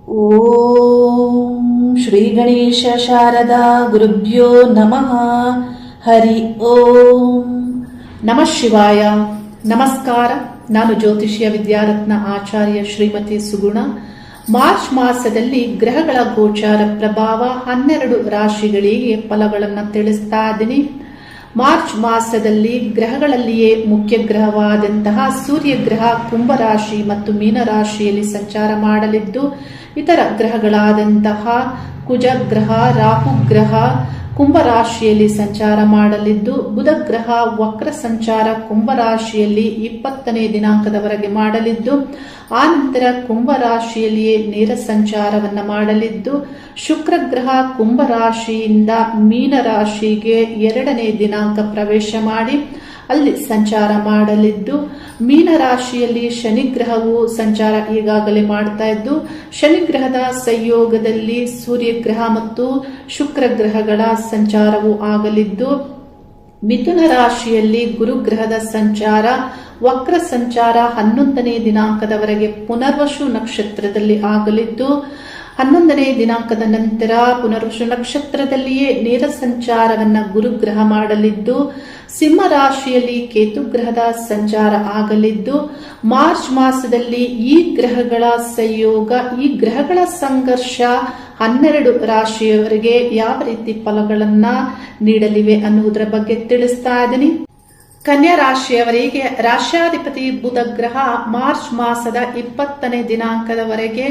ಓಂ ಶ್ರೀ ಗಣೇಶ ಶಾರದಾ ಗುರುಭ್ಯೋ ನಮಃ. ಹರಿ ಓಂ ನಮಃ ಶಿವಾಯ. ನಮಸ್ಕಾರ. ನಾನು ಜ್ಯೋತಿಷ್ಯ ವಿದ್ಯಾರತ್ನ ಆಚಾರ್ಯ ಶ್ರೀಮತಿ ಸುಗುಣ. ಮಾರ್ಚ್ ಮಾಸದಲ್ಲಿ ಗ್ರಹಗಳ ಗೋಚಾರ ಪ್ರಭಾವ 12 ರಾಶಿಗಳಿಗೆ ಫಲಗಳನ್ನು ತಿಳಿಸ್ತಾ ಇದ್ದೀನಿ. ಮಾರ್ಚ್ ಮಾಸದಲ್ಲಿ ಗ್ರಹಗಳಲ್ಲಿಯೇ ಮುಖ್ಯ ಗ್ರಹವಾದಂತಹ ಸೂರ್ಯ ಗ್ರಹ ಕುಂಭ ರಾಶಿ ಮತ್ತು ಮೀನ ರಾಶಿಯಲ್ಲಿ ಸಂಚಾರ ಮಾಡಲಿದ್ದು, ಇತರ ಗ್ರಹಗಳಾದಂತಹ ಕುಜ ಗ್ರಹ, ರಾಹು ಗ್ರಹ ಕುಂಭ ರಾಶಿಯಲ್ಲಿ ಸಂಚಾರ ಮಾಡಲಿದ್ದು, ಬುಧ ಗ್ರಹ ವಕ್ರ ಸಂಚಾರ ಕುಂಭ ರಾಶಿಯಲ್ಲಿ 20ನೇ ದಿನಾಂಕದವರೆಗೆ ಮಾಡಲಿದ್ದು, ಆ ನಂತರ ಕುಂಭ ರಾಶಿಯಲ್ಲಿಯೇ ನೇರ ಸಂಚಾರವನ್ನ ಮಾಡಲಿದ್ದು, ಶುಕ್ರ ಗ್ರಹ ಕುಂಭ ರಾಶಿಯಿಂದ ಮೀನ ರಾಶಿಗೆ 2ನೇ ದಿನಾಂಕ ಪ್ರವೇಶ ಮಾಡಿ ಅಲ್ಲಿ ಸಂಚಾರ ಮಾಡಲಿದ್ದು, ಮೀನ ರಾಶಿಯಲ್ಲಿ ಶನಿ ಗ್ರಹವು ಸಂಚಾರ ಈಗಾಗಲೇ ಮಾಡ್ತಾ ಇದ್ದು, ಶನಿ ಗ್ರಹದ ಸಂಯೋಗದಲ್ಲಿ ಸೂರ್ಯ ಗ್ರಹ ಮತ್ತು ಶುಕ್ರ ಗ್ರಹಗಳ ಸಂಚಾರವು ಆಗಲಿದ್ದು, ಮಿಥುನ ರಾಶಿಯಲ್ಲಿ ಗುರುಗ್ರಹದ ಸಂಚಾರ ವಕ್ರ ಸಂಚಾರ 11ನೇ ದಿನಾಂಕದವರೆಗೆ ಪುನರ್ವಸು ನಕ್ಷತ್ರದಲ್ಲಿ ಆಗಲಿದ್ದು, 11ನೇ ದಿನಾಂಕದ ನಂತರ ಪುನರ್ವಸು ನಕ್ಷತ್ರದಲ್ಲಿಯೇ ನೇರ ಸಂಚಾರವನ್ನ ಗುರುಗ್ರಹ ಮಾಡಲಿದ್ದು, ಸಿಂಹ ರಾಶಿಯಲ್ಲಿ ಕೇತು ಗ್ರಹದ ಸಂಚಾರ ಆಗಲಿದ್ದು, ಮಾರ್ಚ್ ಮಾಸದಲ್ಲಿ ಈ ಗ್ರಹಗಳ ಸಂಯೋಗ, ಈ ಗ್ರಹಗಳ ಸಂಘರ್ಷ 12 ರಾಶಿಯವರಿಗೆ ಯಾವ ರೀತಿ ಫಲಗಳನ್ನ ನೀಡಲಿವೆ ಅನ್ನುವುದರ ಬಗ್ಗೆ ತಿಳಿಸ್ತಾ ಇದ್ದೀನಿ. ಕನ್ಯಾ ರಾಶಿಯವರಿಗೆ ರಾಶ್ಯಾಧಿಪತಿ ಬುಧ ಗ್ರಹ ಮಾರ್ಚ್ ಮಾಸದ 20ನೇ ದಿನಾಂಕದವರೆಗೆ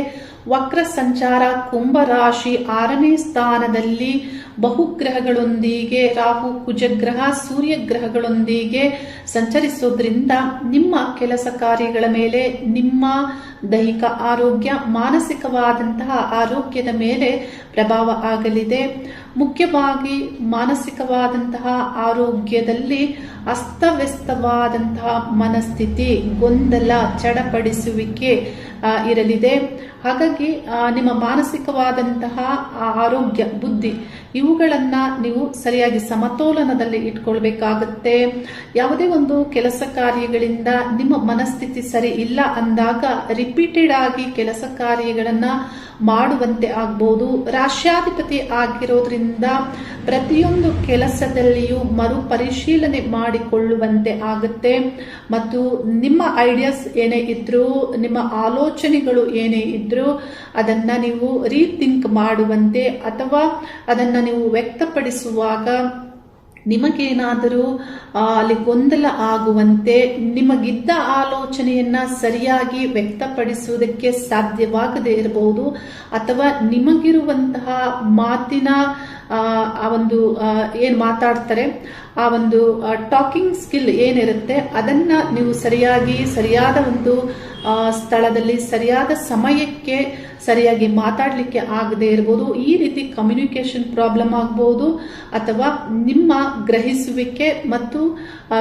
ವಕ್ರ ಸಂಚಾರ ಕುಂಭ ರಾಶಿ 6ನೇ ಸ್ಥಾನದಲ್ಲಿ ಬಹುಗ್ರಹಗಳೊಂದಿಗೆ ರಾಹು ಕುಜಗ್ರಹ ಸೂರ್ಯ ಗ್ರಹಗಳೊಂದಿಗೆ ಸಂಚರಿಸೋದ್ರಿಂದ ನಿಮ್ಮ ಕೆಲಸ ಕಾರ್ಯಗಳ ಮೇಲೆ, ನಿಮ್ಮ ದೈಹಿಕ ಆರೋಗ್ಯ, ಮಾನಸಿಕವಾದಂತಹ ಆರೋಗ್ಯದ ಮೇಲೆ ಪ್ರಭಾವ ಆಗಲಿದೆ. ಮುಖ್ಯವಾಗಿ ಮಾನಸಿಕವಾದಂತಹ ಆರೋಗ್ಯದಲ್ಲಿ ಅಸ್ತವ್ಯಸ್ತವಾದಂತಹ ಮನಸ್ಥಿತಿ, ಗೊಂದಲ, ಚಡಪಡಿಸುವಿಕೆ ಇರಲಿದೆ. ಹಾಗಾಗಿ ನಿಮ್ಮ ಮಾನಸಿಕವಾದಂತಹ ಆರೋಗ್ಯ, ಬುದ್ಧಿ ಇವುಗಳನ್ನ ನೀವು ಸರಿಯಾಗಿ ಸಮತೋಲನದಲ್ಲಿ ಇಟ್ಕೊಳ್ಬೇಕಾಗತ್ತೆ. ಯಾವುದೇ ಒಂದು ಕೆಲಸ ಕಾರ್ಯಗಳಿಂದ ನಿಮ್ಮ ಮನಸ್ಥಿತಿ ಸರಿ ಇಲ್ಲ ಅಂದಾಗ ರಿಪೀಟೆಡ್ ಆಗಿ ಕೆಲಸ ಕಾರ್ಯಗಳನ್ನ ಮಾಡುವಂತೆ ಆಗ್ಬಹುದು. ರಾಶ್ಯಾಧಿಪತಿ ಆಗಿರೋದ್ರಿಂದ ಪ್ರತಿಯೊಂದು ಕೆಲಸದಲ್ಲಿಯೂ ಮರುಪರಿಶೀಲನೆ ಮಾಡಿಕೊಳ್ಳುವಂತೆ ಆಗುತ್ತೆ. ಮತ್ತು ನಿಮ್ಮ ಐಡಿಯಾಸ್ ಏನೇ ಇದ್ರೂ, ನಿಮ್ಮ ಆಲೋಚನೆಗಳು ಏನೇ ಇದ್ರೂ ಅದನ್ನ ನೀವು ರೀಥಿಂಕ್ ಮಾಡುವಂತೆ, ಅಥವಾ ಅದನ್ನ ನೀವು ವ್ಯಕ್ತಪಡಿಸುವಾಗ ನಿಮಗೇನಾದರೂ ಅಲ್ಲಿ ಗೊಂದಲ ಆಗುವಂತೆ, ನಿಮಗಿದ್ದ ಆಲೋಚನೆಯನ್ನ ಸರಿಯಾಗಿ ವ್ಯಕ್ತಪಡಿಸುವುದಕ್ಕೆ ಸಾಧ್ಯವಾಗದೇ ಇರಬಹುದು, ಅಥವಾ ನಿಮಗಿರುವಂತಹ ಮಾತಿನ ಆ ಒಂದು ಏನ್ ಮಾತಾಡ್ತಾರೆ ಆ ಒಂದು ಟಾಕಿಂಗ್ ಸ್ಕಿಲ್ ಏನಿರುತ್ತೆ ಅದನ್ನ ನೀವು ಸರಿಯಾದ ಒಂದು ಸ್ಥಳದಲ್ಲಿ ಸರಿಯಾದ ಸಮಯಕ್ಕೆ ಸರಿಯಾಗಿ ಮಾತಾಡಲಿಕ್ಕೆ ಆಗದೆ ಇರಬಹುದು. ಈ ರೀತಿ ಕಮ್ಯುನಿಕೇಶನ್ ಪ್ರಾಬ್ಲಮ್ ಆಗಬಹುದು, ಅಥವಾ ನಿಮ್ಮ ಗ್ರಹಿಸುವಿಕೆ ಮತ್ತು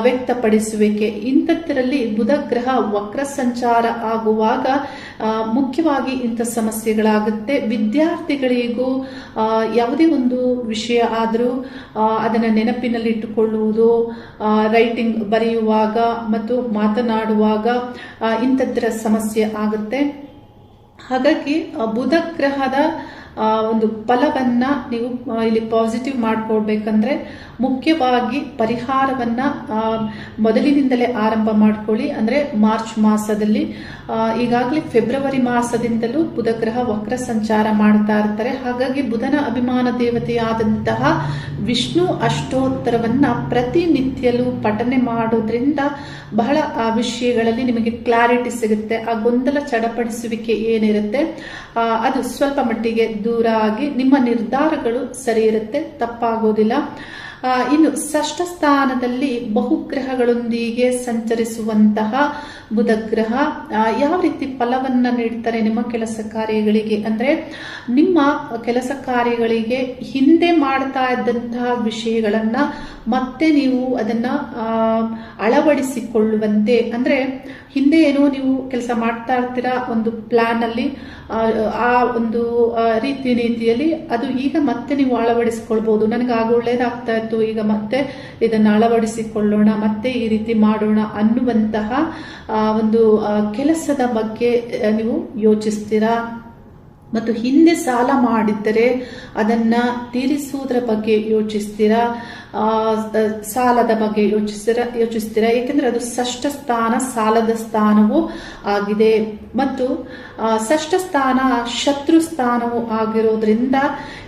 ವ್ಯಕ್ತಪಡಿಸುವಿಕೆ ಇಂಥದ್ರಲ್ಲಿ ಬುಧ ಗ್ರಹ ವಕ್ರ ಸಂಚಾರ ಆಗುವಾಗ ಮುಖ್ಯವಾಗಿ ಇಂಥ ಸಮಸ್ಯೆಗಳಾಗುತ್ತೆ. ವಿದ್ಯಾರ್ಥಿಗಳಿಗೂ ಯಾವುದೇ ಒಂದು ವಿಷಯ ಆದರೂ ಅದನ್ನು ನೆನಪಿನಲ್ಲಿಟ್ಟುಕೊಳ್ಳುವುದು, ರೈಟಿಂಗ್ ಬರೆಯುವಾಗ ಮತ್ತು ಮಾತನಾಡುವಾಗ ಇಂಥದ್ರ ಸಮಸ್ಯೆ ಆಗುತ್ತೆ. ಹಾಗಾಗಿ ಬುಧ ಗ್ರಹದ ಒಂದು ಫಲವನ್ನ ನೀವು ಇಲ್ಲಿ ಪಾಸಿಟಿವ್ ಮಾಡ್ಕೊಳ್ಬೇಕಂದ್ರೆ ಮುಖ್ಯವಾಗಿ ಪರಿಹಾರವನ್ನ ಮೊದಲಿನಿಂದಲೇ ಆರಂಭ ಮಾಡ್ಕೊಳ್ಳಿ. ಅಂದ್ರೆ ಮಾರ್ಚ್ ಮಾಸದಲ್ಲಿ ಈಗಾಗಲೇ ಫೆಬ್ರವರಿ ಮಾಸದಿಂದಲೂ ಬುಧ ಗ್ರಹ ವಕ್ರ ಸಂಚಾರ ಮಾಡ್ತಾ ಇರ್ತಾರೆ. ಹಾಗಾಗಿ ಬುಧನ ಅಭಿಮಾನ ದೇವತೆಯಾದಂತಹ ವಿಷ್ಣು ಅಷ್ಟೋತ್ತರವನ್ನ ಪ್ರತಿನಿತ್ಯಲೂ ಪಠನೆ ಮಾಡೋದ್ರಿಂದ ಬಹಳ ಆ ವಿಷಯಗಳಲ್ಲಿ ನಿಮಗೆ ಕ್ಲಾರಿಟಿ ಸಿಗುತ್ತೆ. ಆ ಗೊಂದಲ ಚಡಪಡಿಸುವಿಕೆ ಏನಿರುತ್ತೆ ಅದು ಸ್ವಲ್ಪ ಮಟ್ಟಿಗೆ ದೂರ ಆಗಿ ನಿಮ್ಮ ನಿರ್ಧಾರಗಳು ಸರಿ ಇರುತ್ತೆ, ತಪ್ಪಾಗೋದಿಲ್ಲ. ಇನ್ನು ಷಷ್ಠ ಸ್ಥಾನದಲ್ಲಿ ಬಹುಗ್ರಹಗಳೊಂದಿಗೆ ಸಂಚರಿಸುವಂತಹ ಬುಧ ಗ್ರಹ ಯಾವ ರೀತಿ ಫಲವನ್ನ ನೀಡ್ತಾರೆ ನಿಮ್ಮ ಕೆಲಸ ಕಾರ್ಯಗಳಿಗೆ ಅಂದ್ರೆ, ನಿಮ್ಮ ಕೆಲಸ ಕಾರ್ಯಗಳಿಗೆ ಹಿಂದೆ ಮಾಡ್ತಾ ಇದ್ದಂತಹ ವಿಷಯಗಳನ್ನ ಮತ್ತೆ ನೀವು ಅದನ್ನ ಅಳವಡಿಸಿಕೊಳ್ಳುವಂತೆ, ಅಂದ್ರೆ ಹಿಂದೆ ಏನೋ ನೀವು ಕೆಲಸ ಮಾಡ್ತಾ ಇರ್ತೀರಾ ಒಂದು ಪ್ಲಾನ್ ಅಲ್ಲಿ, ಆ ಒಂದು ರೀತಿ ನೀತಿಯಲ್ಲಿ ಅದು ಈಗ ಮತ್ತೆ ನೀವು ಅಳವಡಿಸಿಕೊಳ್ಬಹುದು. ನನಗೆ ಆಗ ಒಳ್ಳೇದಾಗ್ತಾ ಇತ್ತು, ಈಗ ಮತ್ತೆ ಇದನ್ನು ಅಳವಡಿಸಿಕೊಳ್ಳೋಣ, ಮತ್ತೆ ಈ ರೀತಿ ಮಾಡೋಣ ಅನ್ನುವಂತಹ ಒಂದು ಕೆಲಸದ ಬಗ್ಗೆ ನೀವು ಯೋಚಿಸ್ತೀರಾ. ಮತ್ತು ಹಿಂದೆ ಸಾಲ ಮಾಡಿದ್ದರೆ ಅದನ್ನ ತೀರಿಸುವುದರ ಬಗ್ಗೆ ಯೋಚಿಸ್ತೀರಾ, ಸಾಲದ ಬಗ್ಗೆ ಯೋಚಿಸ್ತೀರಾ ಏಕೆಂದ್ರೆ ಅದು ಷಷ್ಠ ಸ್ಥಾನ ಸಾಲದ ಸ್ಥಾನವೂ ಆಗಿದೆ. ಮತ್ತು ಷಷ್ಠ ಸ್ಥಾನ ಶತ್ರು ಸ್ಥಾನವೂ ಆಗಿರೋದ್ರಿಂದ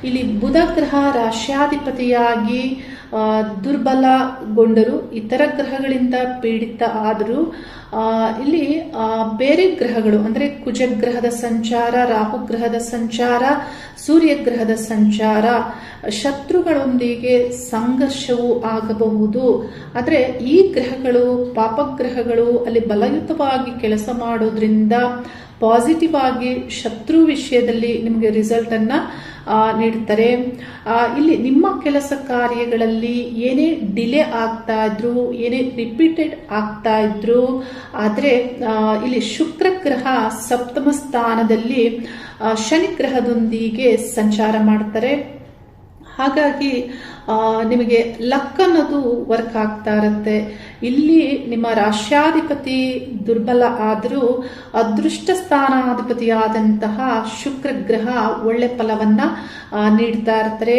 ಇಲ್ಲಿ ಬುಧ ಗ್ರಹ ರಾಶ್ಯಾಧಿಪತಿಯಾಗಿ ದುರ್ಬಲಗೊಂಡರು, ಇತರ ಗ್ರಹಗಳಿಂದ ಪೀಡಿತ ಆದರೂ ಇಲ್ಲಿ ಬೇರೆ ಗ್ರಹಗಳು ಅಂದ್ರೆ ಕುಜಗ್ರಹದ ಸಂಚಾರ, ರಾಹುಗ್ರಹದ ಸಂಚಾರ, ಸೂರ್ಯಗ್ರಹದ ಸಂಚಾರ, ಶತ್ರುಗಳೊಂದಿಗೆ ಸಂಘರ್ಷವೂ ಆಗಬಹುದು. ಆದರೆ ಈ ಗ್ರಹಗಳು ಪಾಪಗ್ರಹಗಳು ಅಲ್ಲಿ ಬಲಯುತವಾಗಿ ಕೆಲಸ ಮಾಡೋದ್ರಿಂದ ಪಾಸಿಟಿವ್ ಆಗಿ ಶತ್ರು ವಿಷಯದಲ್ಲಿ ನಿಮಗೆ ರಿಸಲ್ಟ್ ಅನ್ನ ನೀಡ್ತಾರೆ. ಇಲ್ಲಿ ನಿಮ್ಮ ಕೆಲಸ ಕಾರ್ಯಗಳಲ್ಲಿ ಏನೇ ಡಿಲೇ ಆಗ್ತಾ ಇದ್ರು, ಏನೇ ರಿಪೀಟೆಡ್ ಆಗ್ತಾ ಇದ್ರು, ಆದರೆ ಇಲ್ಲಿ ಶುಕ್ರ ಗ್ರಹ ಸಪ್ತಮ ಸ್ಥಾನದಲ್ಲಿ ಶನಿ ಗ್ರಹದೊಂದಿಗೆ ಸಂಚಾರ ಮಾಡ್ತಾರೆ. ಹಾಗಾಗಿ ನಿಮಗೆ ಲಕ್ ಅನ್ನೋದು ವರ್ಕ್ ಆಗ್ತಾ ಇರುತ್ತೆ. ಇಲ್ಲಿ ನಿಮ್ಮ ರಾಶ್ಯಾಧಿಪತಿ ದುರ್ಬಲ ಆದರೂ ಅದೃಷ್ಟ ಸ್ಥಾನಾಧಿಪತಿಯಾದಂತಹ ಶುಕ್ರ ಗ್ರಹ ಒಳ್ಳೆ ಫಲವನ್ನ ನೀಡ್ತಾ ಇರ್ತಾರೆ.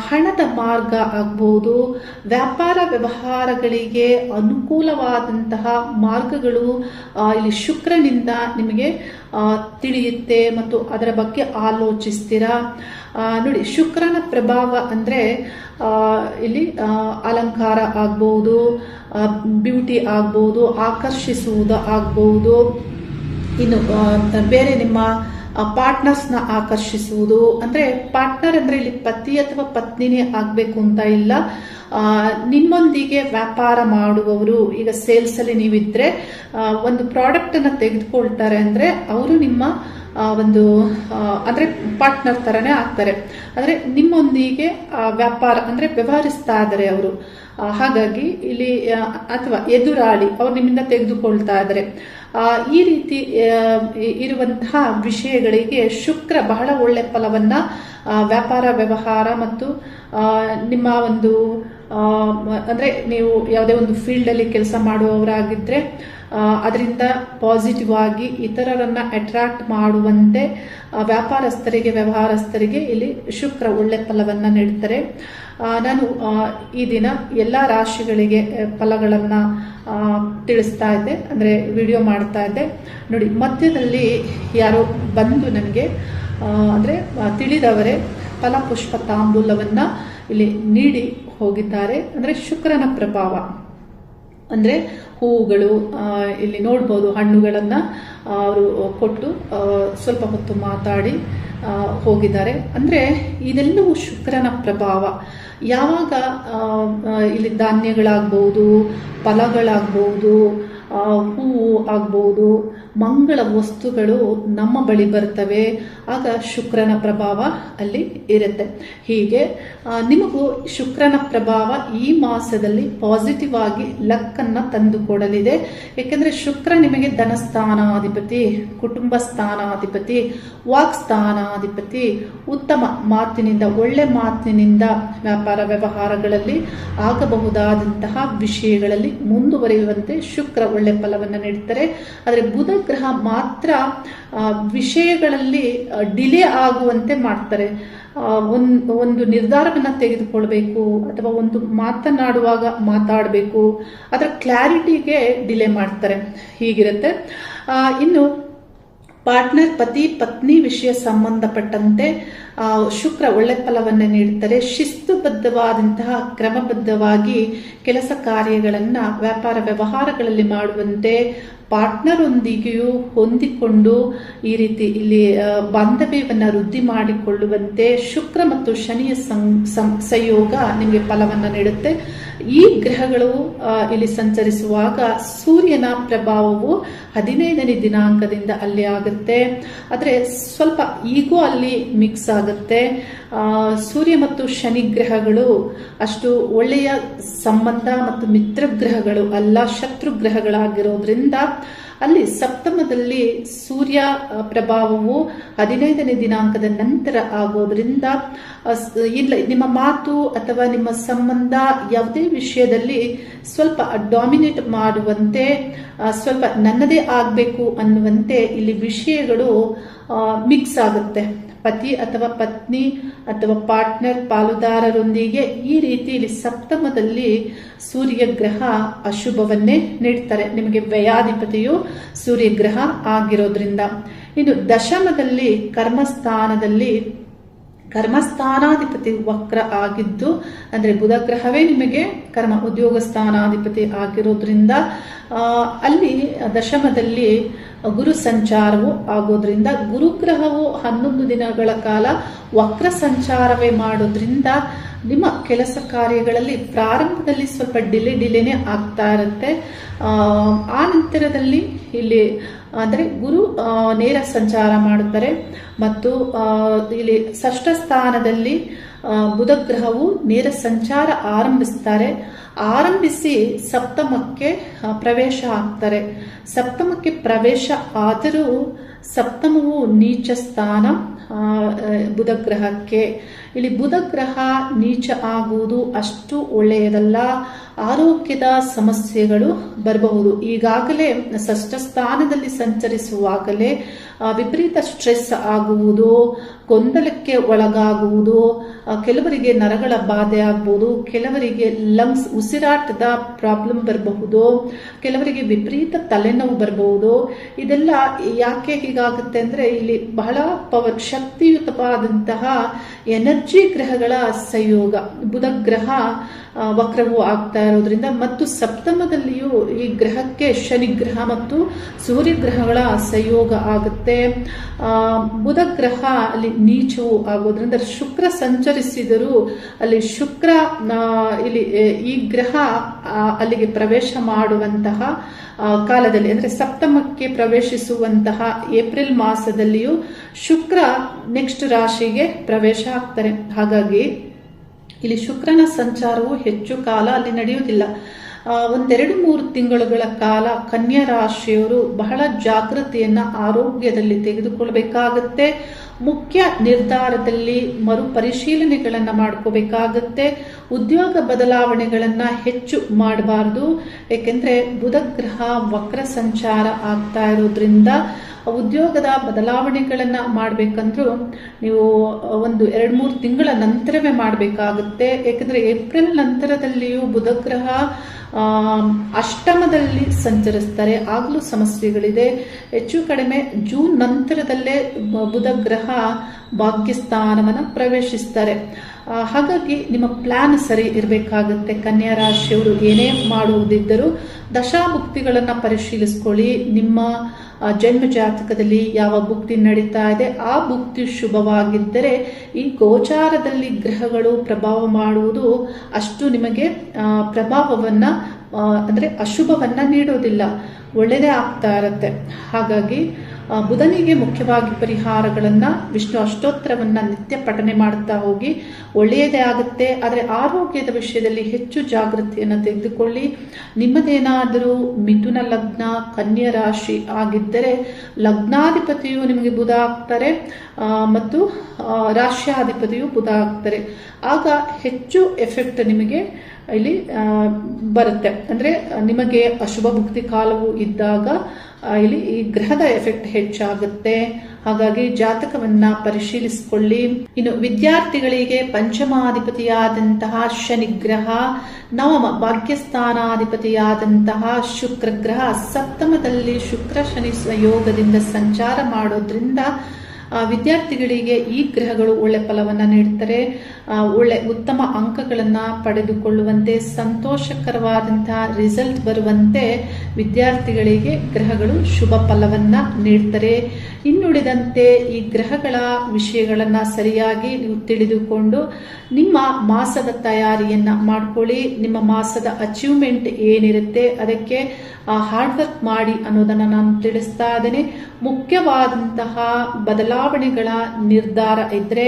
ಹಣದ ಮಾರ್ಗ ಆಗ್ಬಹುದು, ವ್ಯಾಪಾರ ವ್ಯವಹಾರಗಳಿಗೆ ಅನುಕೂಲವಾದಂತಹ ಮಾರ್ಗಗಳು ಇಲ್ಲಿ ಶುಕ್ರನಿಂದ ನಿಮಗೆ ತಿಳಿಯುತ್ತೆ ಮತ್ತು ಅದರ ಬಗ್ಗೆ ಆಲೋಚಿಸ್ತೀರಾ. ನೋಡಿ, ಶುಕ್ರನ ಪ್ರಭಾವ ಅಂದ್ರೆ ಇಲ್ಲಿ ಅಲಂಕಾರ ಆಗ್ಬಹುದು, ಬ್ಯೂಟಿ ಆಗ್ಬಹುದು, ಆಕರ್ಷಿಸುವುದು ಆಗ್ಬಹುದು, ಇನ್ನು ಬೇರೆ ನಿಮ್ಮ ಪಾರ್ಟ್ನರ್ಸ್ನ ಆಕರ್ಷಿಸುವುದು. ಅಂದ್ರೆ ಪಾರ್ಟ್ನರ್ ಅಂದ್ರೆ ಇಲ್ಲಿ ಪತಿ ಅಥವಾ ಪತ್ನಿನೇ ಆಗ್ಬೇಕು ಅಂತ ಇಲ್ಲ, ನಿಮ್ಮೊಂದಿಗೆ ವ್ಯಾಪಾರ ಮಾಡುವವರು. ಈಗ ಸೇಲ್ಸ್ ಅಲ್ಲಿ ನೀವಿದ್ರೆ ಒಂದು ಪ್ರಾಡಕ್ಟ್ ಅನ್ನ ತೆಗೆದುಕೊಳ್ತಾರೆ ಅಂದ್ರೆ ಅವರು ನಿಮ್ಮ ಒಂದು ಅಂದ್ರೆ ಪಾರ್ಟ್ನರ್ ತರನೇ ಆಗ್ತಾರೆ. ಅಂದ್ರೆ ನಿಮ್ಮೊಂದಿಗೆ ವ್ಯಾಪಾರ ಅಂದ್ರೆ ವ್ಯವಹರಿಸ್ತಾ ಇದ್ದಾರೆ ಅವರು. ಹಾಗಾಗಿ ಇಲ್ಲಿ ಅಥವಾ ಎದುರಾಳಿ ಅವ್ರು ನಿಮ್ಮಿಂದ ತೆಗೆದುಕೊಳ್ತಾ ಇದ್ದಾರೆ. ಈ ರೀತಿ ಇರುವಂತಹ ವಿಷಯಗಳಿಗೆ ಶುಕ್ರ ಬಹಳ ಒಳ್ಳೆ ಫಲವನ್ನ ವ್ಯಾಪಾರ ವ್ಯವಹಾರ ಮತ್ತು ನಿಮ್ಮ ಒಂದು ಅಂದ್ರೆ ನೀವು ಯಾವುದೇ ಒಂದು ಫೀಲ್ಡ್ ಅಲ್ಲಿ ಕೆಲಸ ಮಾಡುವವರಾಗಿದ್ರೆ ಅದರಿಂದ ಪಾಸಿಟಿವ್ ಆಗಿ ಇತರರನ್ನ ಅಟ್ರಾಕ್ಟ್ ಮಾಡುವಂತೆ ವ್ಯವಹಾರಸ್ಥರಿಗೆ ಇಲ್ಲಿ ಶುಕ್ರ ಒಳ್ಳೆ ಫಲವನ್ನ ನೀಡ್ತಾರೆ. ನಾನು ಈ ದಿನ ಎಲ್ಲ ರಾಶಿಗಳಿಗೆ ಫಲಗಳನ್ನ ತಿಳಿಸ್ತಾ ಇದ್ದೆ, ಅಂದ್ರೆ ವಿಡಿಯೋ ಮಾಡ್ತಾ ಇದ್ದೆ. ನೋಡಿ, ಮಧ್ಯದಲ್ಲಿ ಯಾರೋ ಬಂದು ನನಗೆ ಅಂದ್ರೆ ತಿಳಿದವರೇ ಫಲಪುಷ್ಪ ತಾಂಬೂಲವನ್ನ ಇಲ್ಲಿ ನೀಡಿ ಹೋಗಿದ್ದಾರೆ. ಅಂದ್ರೆ ಶುಕ್ರನ ಪ್ರಭಾವ ಅಂದ್ರೆ ಹೂವುಗಳು ಇಲ್ಲಿ ನೋಡ್ಬೋದು, ಹಣ್ಣುಗಳನ್ನ ಅವರು ಕೊಟ್ಟು ಸ್ವಲ್ಪ ಹೊತ್ತು ಮಾತಾಡಿ ಹೋಗಿದ್ದಾರೆ. ಅಂದ್ರೆ ಇದೆಲ್ಲವೂ ಶುಕ್ರನ ಪ್ರಭಾವ. ಯಾವಾಗ ಇಲ್ಲಿ ಧಾನ್ಯಗಳಾಗ್ಬಹುದು, ಫಲಗಳಾಗ್ಬಹುದು, ಹೂವು ಆಗ್ಬಹುದು, ಮಂಗಳ ವಸ್ತುಗಳು ನಮ್ಮ ಬಳಿ ಬರ್ತವೆ, ಆಗ ಶುಕ್ರನ ಪ್ರಭಾವ ಅಲ್ಲಿ ಇರುತ್ತೆ. ಹೀಗೆ ನಿಮಗೂ ಶುಕ್ರನ ಪ್ರಭಾವ ಈ ಮಾಸದಲ್ಲಿ ಪಾಸಿಟಿವ್ ಆಗಿ ಲಕ್ ಅನ್ನ ತಂದು ಕೊಡಲಿದೆ. ಯಾಕೆಂದ್ರೆ ಶುಕ್ರ ನಿಮಗೆ ಧನಸ್ಥಾನಾಧಿಪತಿ, ಕುಟುಂಬ ಸ್ಥಾನಾಧಿಪತಿ, ವಾಕ್ ಸ್ಥಾನಾಧಿಪತಿ. ಉತ್ತಮ ಮಾತಿನಿಂದ, ಒಳ್ಳೆ ಮಾತಿನಿಂದ ವ್ಯಾಪಾರ ವ್ಯವಹಾರಗಳಲ್ಲಿ ಆಗಬಹುದಾದಂತಹ ವಿಷಯಗಳಲ್ಲಿ ಮುಂದುವರಿಯುವಂತೆ ಶುಕ್ರ ಒಳ್ಳೆ ಫಲವನ್ನು ನೀಡ್ತಾರೆ. ಆದರೆ ಬುಧ ಗ್ರಹ ಮಾತ್ರ ವಿಷಯಗಳಲ್ಲಿ ಡಿಲೇ ಆಗುವಂತೆ ಮಾಡ್ತಾರೆ. ಒಂದು ನಿರ್ಧಾರವನ್ನ ತೆಗೆದುಕೊಳ್ಬೇಕು ಅಥವಾ ಒಂದು ಮಾತನಾಡುವಾಗ ಮಾತಾಡಬೇಕು, ಅದರ ಕ್ಲಾರಿಟಿಗೆ ಡಿಲೇ ಮಾಡ್ತಾರೆ. ಹೀಗಿರುತ್ತೆ. ಇನ್ನು ಪಾರ್ಟ್ನರ್ ಪತಿ ಪತ್ನಿ ವಿಷಯ ಸಂಬಂಧಪಟ್ಟಂತೆ ಶುಕ್ರ ಒಳ್ಳೆ ಫಲವನ್ನು ನೀಡುತ್ತಾರೆ. ಶಿಸ್ತುಬದ್ಧವಾದಂತಹ ಕ್ರಮಬದ್ಧವಾಗಿ ಕೆಲಸ ಕಾರ್ಯಗಳನ್ನ ವ್ಯಾಪಾರ ವ್ಯವಹಾರಗಳಲ್ಲಿ ಮಾಡುವಂತೆ, ಪಾರ್ಟ್ನರ್ ಒಂದಿಗೆಯೂ ಹೊಂದಿಕೊಂಡು ಈ ರೀತಿ ಇಲ್ಲಿ ಬಾಂಧವ್ಯವನ್ನ ವೃದ್ಧಿ ಮಾಡಿಕೊಳ್ಳುವಂತೆ ಶುಕ್ರ ಮತ್ತು ಶನಿಯ ಸಂಯೋಗ ನಿಮಗೆ ಫಲವನ್ನು ನೀಡುತ್ತೆ. ಈ ಗ್ರಹಗಳು ಇಲ್ಲಿ ಸಂಚರಿಸುವಾಗ ಸೂರ್ಯನ ಪ್ರಭಾವವು 15ನೇ ದಿನಾಂಕದಿಂದ ಅಲ್ಲಿ ಆಗುತ್ತೆ. ಆದರೆ ಸ್ವಲ್ಪ ಈಗೋ ಅಲ್ಲಿ ಮಿಕ್ಸ್ ಆಗುತ್ತೆ. ಸೂರ್ಯ ಮತ್ತು ಶನಿ ಗ್ರಹಗಳು ಅಷ್ಟು ಒಳ್ಳೆಯ ಸಂಬಂಧ ಮತ್ತು ಮಿತ್ರ ಗ್ರಹಗಳು ಅಲ್ಲ, ಶತ್ರು ಗ್ರಹಗಳಾಗಿರೋದ್ರಿಂದ ಅಲ್ಲಿ ಸಪ್ತಮದಲ್ಲಿ ಸೂರ್ಯ ಪ್ರಭಾವವು 15ನೇ ದಿನಾಂಕದ ನಂತರ ಆಗೋದ್ರಿಂದ ಇಲ್ಲ ನಿಮ್ಮ ಮಾತು ಅಥವಾ ನಿಮ್ಮ ಸಂಬಂಧ ಯಾವುದೇ ವಿಷಯದಲ್ಲಿ ಸ್ವಲ್ಪ ಡಾಮಿನೇಟ್ ಮಾಡುವಂತೆ, ಸ್ವಲ್ಪ ನನ್ನದೇ ಆಗಬೇಕು ಅನ್ನುವಂತೆ ಇಲ್ಲಿ ವಿಷಯಗಳು ಮಿಕ್ಸ್ ಆಗುತ್ತೆ. ಪತಿ ಅಥವಾ ಪತ್ನಿ ಅಥವಾ ಪಾರ್ಟ್ನರ್ ಪಾಲುದಾರರೊಂದಿಗೆ ಈ ರೀತಿಯಲ್ಲಿ ಸಪ್ತಮದಲ್ಲಿ ಸೂರ್ಯ ಗ್ರಹ ಅಶುಭವನ್ನೇ ನೀಡ್ತಾರೆ, ನಿಮಗೆ ವ್ಯಯಾಧಿಪತಿಯು ಸೂರ್ಯ ಗ್ರಹ ಆಗಿರೋದ್ರಿಂದ. ಇನ್ನು ದಶಮದಲ್ಲಿ ಕರ್ಮಸ್ಥಾನಾಧಿಪತಿ ವಕ್ರ ಆಗಿದ್ದು, ಅಂದ್ರೆ ಬುಧ ಗ್ರಹವೇ ನಿಮಗೆ ಕರ್ಮ ಉದ್ಯೋಗ ಸ್ಥಾನಾಧಿಪತಿ ಆಗಿರೋದ್ರಿಂದ ಅಲ್ಲಿ ದಶಮದಲ್ಲಿ ಗುರು ಸಂಚಾರವು ಆಗೋದ್ರಿಂದ ಗುರುಗ್ರಹವು 11 ದಿನಗಳ ಕಾಲ ವಕ್ರ ಸಂಚಾರವೇ ಮಾಡೋದ್ರಿಂದ ನಿಮ್ಮ ಕೆಲಸ ಕಾರ್ಯಗಳಲ್ಲಿ ಪ್ರಾರಂಭದಲ್ಲಿ ಸ್ವಲ್ಪ ಡಿಲೇನೇ ಆಗ್ತಾ ಇರುತ್ತೆ. ಆ ನಂತರದಲ್ಲಿ ಇಲ್ಲಿ ಅಂದರೆ ಗುರು ನೇರ ಸಂಚಾರ ಮಾಡುತ್ತಾರೆ ಮತ್ತು ಇಲ್ಲಿ ಷಷ್ಠ ಸ್ಥಾನದಲ್ಲಿ ಬುಧ ಗ್ರಹವು ನೇರ ಸಂಚಾರ ಆರಂಭಿಸಿ ಸಪ್ತಮಕ್ಕೆ ಪ್ರವೇಶ ಆಗ್ತಾರೆ. ಸಪ್ತಮಕ್ಕೆ ಪ್ರವೇಶ ಆದರೂ ಸಪ್ತಮವು ನೀಚ ಸ್ಥಾನ ಬುಧ ಗ್ರಹಕ್ಕೆ. ಇಲ್ಲಿ ಬುಧ ಗ್ರಹ ನೀಚ ಆಗುವುದು ಅಷ್ಟು ಒಳ್ಳೆಯದಲ್ಲ, ಆರೋಗ್ಯದ ಸಮಸ್ಯೆಗಳು ಬರಬಹುದು. ಈಗಾಗಲೇ ಷಷ್ಠ ಸ್ಥಾನದಲ್ಲಿ ಸಂಚರಿಸುವಾಗಲೇ ವಿಪರೀತ ಸ್ಟ್ರೆಸ್ ಆಗುವುದು, ಗೊಂದಲಕ್ಕೆ ಒಳಗಾಗುವುದು, ಕೆಲವರಿಗೆ ನರಗಳ ಬಾಧೆ ಆಗಬಹುದು, ಕೆಲವರಿಗೆ ಲಂಗ್ಸ್ ಉಸಿರಾಟದ ಪ್ರಾಬ್ಲಮ್ ಬರಬಹುದು, ಕೆಲವರಿಗೆ ವಿಪರೀತ ತಲೆನೋವು ಬರಬಹುದು. ಇದೆಲ್ಲ ಯಾಕೆ ಹೀಗಾಗುತ್ತೆ ಅಂದ್ರೆ ಇಲ್ಲಿ ಬಹಳ ಶಕ್ತಿಯುತವಾದಂತಹ ಎನರ್ಜಿ ಗ್ರಹಗಳ ಸಂಯೋಗ, ಬುಧ ಗ್ರಹ ವಕ್ರವು ಆಗ್ತಾ ಇರೋದ್ರಿಂದ ಮತ್ತು ಸಪ್ತಮದಲ್ಲಿಯೂ ಈ ಗ್ರಹಕ್ಕೆ ಶನಿ ಗ್ರಹ ಮತ್ತು ಸೂರ್ಯ ಗ್ರಹಗಳ ಸಂಯೋಗ ಆಗುತ್ತೆ. ಬುಧ ಗ್ರಹ ಅಲ್ಲಿ ನೀಚವು ಆಗೋದ್ರಿಂದ ಶುಕ್ರ ಸಂಚರಿಸಿದರೂ ಅಲ್ಲಿ ಶುಕ್ರ ಇಲ್ಲಿ ಈ ಗ್ರಹ ಅಲ್ಲಿಗೆ ಪ್ರವೇಶ ಮಾಡುವಂತಹ ಕಾಲದಲ್ಲಿ ಅಂದ್ರೆ ಸಪ್ತಮಕ್ಕೆ ಪ್ರವೇಶಿಸುವಂತಹ ಏಪ್ರಿಲ್ ಮಾಸದಲ್ಲಿಯೂ ಶುಕ್ರ ನೆಕ್ಸ್ಟ್ ರಾಶಿಗೆ ಪ್ರವೇಶ ಆಗ್ತಾರೆ. ಹಾಗಾಗಿ ಇಲ್ಲಿ ಶುಕ್ರನ ಸಂಚಾರವು ಹೆಚ್ಚು ಕಾಲ ಅಲ್ಲಿ ನಡೆಯುವುದಿಲ್ಲ. 1-2-3 ತಿಂಗಳುಗಳ ಕಾಲ ಕನ್ಯಾ ರಾಶಿಯವರು ಬಹಳ ಜಾಗೃತಿಯನ್ನ ಆರೋಗ್ಯದಲ್ಲಿ ತೆಗೆದುಕೊಳ್ಬೇಕಾಗತ್ತೆ. ಮುಖ್ಯ ನಿರ್ಧಾರದಲ್ಲಿ ಮರುಪರಿಶೀಲನೆಗಳನ್ನ ಮಾಡ್ಕೋಬೇಕಾಗತ್ತೆ. ಉದ್ಯೋಗ ಬದಲಾವಣೆಗಳನ್ನ ಹೆಚ್ಚು ಮಾಡಬಾರದು, ಏಕೆಂದ್ರೆ ಬುಧ ಗ್ರಹ ವಕ್ರ ಸಂಚಾರ ಆಗ್ತಾ ಇರೋದ್ರಿಂದ ಉದ್ಯೋಗದ ಬದಲಾವಣೆಗಳನ್ನ ಮಾಡ್ಬೇಕಂದ್ರೂ ನೀವು 1-2-3 ತಿಂಗಳ ನಂತರವೇ ಮಾಡಬೇಕಾಗುತ್ತೆ. ಯಾಕಂದ್ರೆ ಏಪ್ರಿಲ್ ನಂತರದಲ್ಲಿಯೂ ಬುಧ ಗ್ರಹ ಅಷ್ಟಮದಲ್ಲಿ ಸಂಚರಿಸ್ತಾರೆ, ಆಗಲೂ ಸಮಸ್ಯೆಗಳಿದೆ. ಹೆಚ್ಚು ಕಡಿಮೆ ಜೂನ್ ನಂತರದಲ್ಲೇ ಬುಧ ಗ್ರಹ ಭಾಗ್ಯಸ್ಥಾನವನ್ನು ಪ್ರವೇಶಿಸ್ತಾರೆ. ಹಾಗಾಗಿ ನಿಮ್ಮ ಪ್ಲಾನ್ ಸರಿ ಇರಬೇಕಾಗುತ್ತೆ. ಕನ್ಯಾ ರಾಶಿಯವರು ಏನೇ ಮಾಡುವುದಿದ್ದರೂ ದಶಾಭುಕ್ತಿಗಳನ್ನು ಪರಿಶೀಲಿಸ್ಕೊಳ್ಳಿ. ನಿಮ್ಮ ಜನ್ಮ ಜಾತಕದಲ್ಲಿ ಯಾವ ಭುಕ್ತಿ ನಡೀತಾ ಇದೆ ಆ ಭುಕ್ತಿ ಶುಭವಾಗಿದ್ದರೆ ಈ ಗೋಚಾರದಲ್ಲಿ ಗ್ರಹಗಳು ಪ್ರಭಾವ ಮಾಡುವುದು ಅಷ್ಟು ನಿಮಗೆ ಪ್ರಭಾವವನ್ನ ಅಂದ್ರೆ ಅಶುಭವನ್ನ ನೀಡೋದಿಲ್ಲ, ಒಳ್ಳೆಯದೇ ಆಗ್ತಾ ಇರತ್ತೆ. ಹಾಗಾಗಿ ಬುಧನಿಗೆ ಮುಖ್ಯವಾಗಿ ಪರಿಹಾರಗಳನ್ನ ವಿಷ್ಣು ಅಷ್ಟೋತ್ತರವನ್ನ ನಿತ್ಯ ಪಠನೆ ಮಾಡ್ತಾ ಹೋಗಿ ಒಳ್ಳೆಯದೇ ಆಗುತ್ತೆ. ಆದರೆ ಆರೋಗ್ಯದ ವಿಷಯದಲ್ಲಿ ಹೆಚ್ಚು ಜಾಗೃತಿಯನ್ನು ತೆಗೆದುಕೊಳ್ಳಿ. ನಿಮ್ಮದೇನಾದರೂ ಮಿಥುನ ಲಗ್ನ ಕನ್ಯಾ ರಾಶಿ ಆಗಿದ್ದರೆ ಲಗ್ನಾಧಿಪತಿಯು ನಿಮಗೆ ಬುಧ ಆಗ್ತಾರೆ ಮತ್ತು ರಾಶ್ಯಾಧಿಪತಿಯು ಬುಧ ಆಗ್ತಾರೆ. ಆಗ ಹೆಚ್ಚು ಎಫೆಕ್ಟ್ ನಿಮಗೆ ಇಲ್ಲಿ ಬರುತ್ತೆ. ಅಂದ್ರೆ ನಿಮಗೆ ಅಶುಭ ಭುಕ್ತಿ ಕಾಲವು ಇದ್ದಾಗ ಇಲ್ಲಿ ಈ ಗ್ರಹದ ಎಫೆಕ್ಟ್ ಹೆಚ್ಚಾಗುತ್ತೆ. ಹಾಗಾಗಿ ಜಾತಕವನ್ನ ಪರಿಶೀಲಿಸಿಕೊಳ್ಳಿ. ಇನ್ನು ವಿದ್ಯಾರ್ಥಿಗಳಿಗೆ ಪಂಚಮಾಧಿಪತಿಯಾದಂತಹ ಶನಿ ಗ್ರಹ, ನವಮ ಭಾಗ್ಯಸ್ಥಾನಾಧಿಪತಿಯಾದಂತಹ ಶುಕ್ರ ಗ್ರಹ ಸಪ್ತಮದಲ್ಲಿ ಶುಕ್ರ ಶನಿ ಯೋಗದಿಂದ ಸಂಚಾರ ಮಾಡೋದ್ರಿಂದ ವಿದ್ಯಾರ್ಥಿಗಳಿಗೆ ಈ ಗ್ರಹಗಳು ಒಳ್ಳೆ ಫಲವನ್ನ ನೀಡ್ತಾರೆ. ಒಳ್ಳೆ ಉತ್ತಮ ಅಂಕಗಳನ್ನ ಪಡೆದುಕೊಳ್ಳುವಂತೆ ಸಂತೋಷಕರವಾದಂತಹ ರಿಸಲ್ಟ್ ಬರುವಂತೆ ವಿದ್ಯಾರ್ಥಿಗಳಿಗೆ ಗ್ರಹಗಳು ಶುಭ ಫಲವನ್ನ ನೀಡ್ತಾರೆ. ಇನ್ನುಳಿದಂತೆ ಈ ಗ್ರಹಗಳ ವಿಷಯಗಳನ್ನ ಸರಿಯಾಗಿ ನೀವು ತಿಳಿದುಕೊಂಡು ನಿಮ್ಮ ಮಾಸದ ತಯಾರಿಯನ್ನ ಮಾಡ್ಕೊಳ್ಳಿ. ನಿಮ್ಮ ಮಾಸದ ಅಚೀವ್ಮೆಂಟ್ ಏನಿರುತ್ತೆ ಅದಕ್ಕೆ ಹಾರ್ಡ್ ವರ್ಕ್ ಮಾಡಿ ಅನ್ನೋದನ್ನ ನಾನು ತಿಳಿಸ್ತಾ ಇದ್ದೇನೆ. ಮುಖ್ಯವಾದಂತಹ ಬದಲಾವಣೆ ಬದಲಾವಣೆಗಳ ನಿರ್ಧಾರ ಇದ್ರೆ,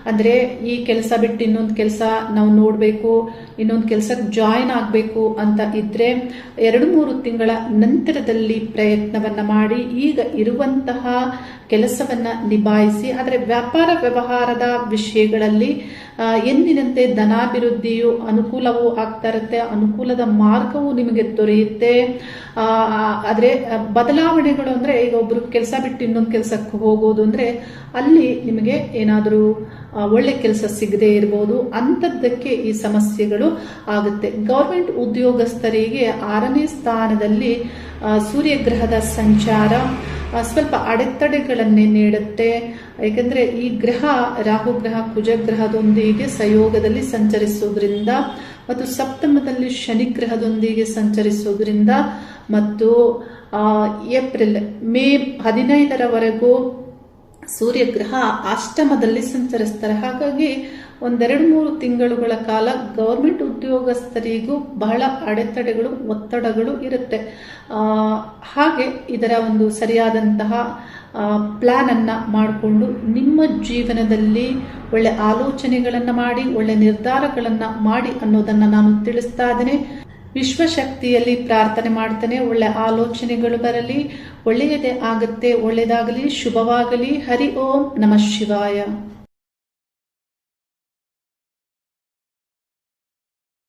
ಅಂದ್ರೆ ಈ ಕೆಲಸ ಬಿಟ್ಟು ಇನ್ನೊಂದು ಕೆಲಸ ನಾವು ನೋಡಬೇಕು, ಇನ್ನೊಂದು ಕೆಲಸಕ್ಕೆ ಜಾಯಿನ್ ಆಗಬೇಕು ಅಂತ ಇದ್ರೆ 2-3 ತಿಂಗಳ ನಂತರದಲ್ಲಿ ಪ್ರಯತ್ನವನ್ನ ಮಾಡಿ ಈಗ ಇರುವಂತಹ ಕೆಲಸವನ್ನ ನಿಭಾಯಿಸಿ. ಆದರೆ ವ್ಯಾಪಾರ ವ್ಯವಹಾರದ ವಿಷಯಗಳಲ್ಲಿ ಎಂದಿನಂತೆ ಧನಾಭಿವೃದ್ಧಿಯು ಅನುಕೂಲವೂ ಆಗ್ತಾ ಇರುತ್ತೆ, ಅನುಕೂಲದ ಮಾರ್ಗವೂ ನಿಮಗೆ ದೊರೆಯುತ್ತೆ. ಆದ್ರೆ ಬದಲಾವಣೆಗಳು ಅಂದ್ರೆ ಈಗ ಒಬ್ರು ಕೆಲಸ ಬಿಟ್ಟು ಇನ್ನೊಂದು ಕೆಲಸಕ್ಕೆ ಹೋಗೋದು ಅಂದ್ರೆ ಅಲ್ಲಿ ನಿಮಗೆ ಏನಾದರೂ ಒಳ್ಳೆ ಕೆಲಸ ಸಿಗದೆ ಇರಬಹುದು, ಅಂಥದ್ದಕ್ಕೆ ಈ ಸಮಸ್ಯೆಗಳು ಆಗುತ್ತೆ. ಗೌರ್ಮೆಂಟ್ ಉದ್ಯೋಗಸ್ಥರಿಗೆ 6ನೇ ಸ್ಥಾನದಲ್ಲಿ ಸೂರ್ಯಗ್ರಹದ ಸಂಚಾರ ಸ್ವಲ್ಪ ಅಡೆತಡೆಗಳನ್ನೇ ನೀಡುತ್ತೆ. ಏಕೆಂದ್ರೆ ಈ ಗ್ರಹ ರಾಹುಗ್ರಹ ಕುಜಗ್ರಹದೊಂದಿಗೆ ಸಂಯೋಗದಲ್ಲಿ ಸಂಚರಿಸೋದ್ರಿಂದ ಮತ್ತು ಸಪ್ತಮದಲ್ಲಿ ಶನಿಗ್ರಹದೊಂದಿಗೆ ಸಂಚರಿಸೋದ್ರಿಂದ ಮತ್ತು ಮೇ 15ರವರೆಗೂ ಸೂರ್ಯಗ್ರಹ ಅಷ್ಟಮದಲ್ಲಿ ಸಂಚರಿಸ್ತಾರೆ. ಹಾಗಾಗಿ 1-2-3 ತಿಂಗಳುಗಳ ಕಾಲ ಗೌರ್ಮೆಂಟ್ ಉದ್ಯೋಗಸ್ಥರಿಗೂ ಬಹಳ ಅಡೆತಡೆಗಳು, ಒತ್ತಡಗಳು ಇರುತ್ತೆ. ಹಾಗೆ ಇದರ ಒಂದು ಸರಿಯಾದಂತಹ ಪ್ಲಾನ್ ಅನ್ನ ಮಾಡಿಕೊಂಡು ನಿಮ್ಮ ಜೀವನದಲ್ಲಿ ಒಳ್ಳೆ ಆಲೋಚನೆಗಳನ್ನ ಮಾಡಿ, ಒಳ್ಳೆ ನಿರ್ಧಾರಗಳನ್ನ ಮಾಡಿ ಅನ್ನೋದನ್ನ ನಾನು ತಿಳಿಸ್ತಾ ಇದ್ದೇನೆ. ವಿಶ್ವಶಕ್ತಿಯಲ್ಲಿ ಪ್ರಾರ್ಥನೆ ಮಾಡ್ತಾನೆ, ಒಳ್ಳೆ ಆಲೋಚನೆಗಳು ಬರಲಿ, ಒಳ್ಳೆಯದೇ ಆಗುತ್ತೆ, ಒಳ್ಳೆಯದಾಗಲಿ, ಶುಭವಾಗಲಿ. ಹರಿ ಓಂ ನಮಃ ಶಿವಾಯ.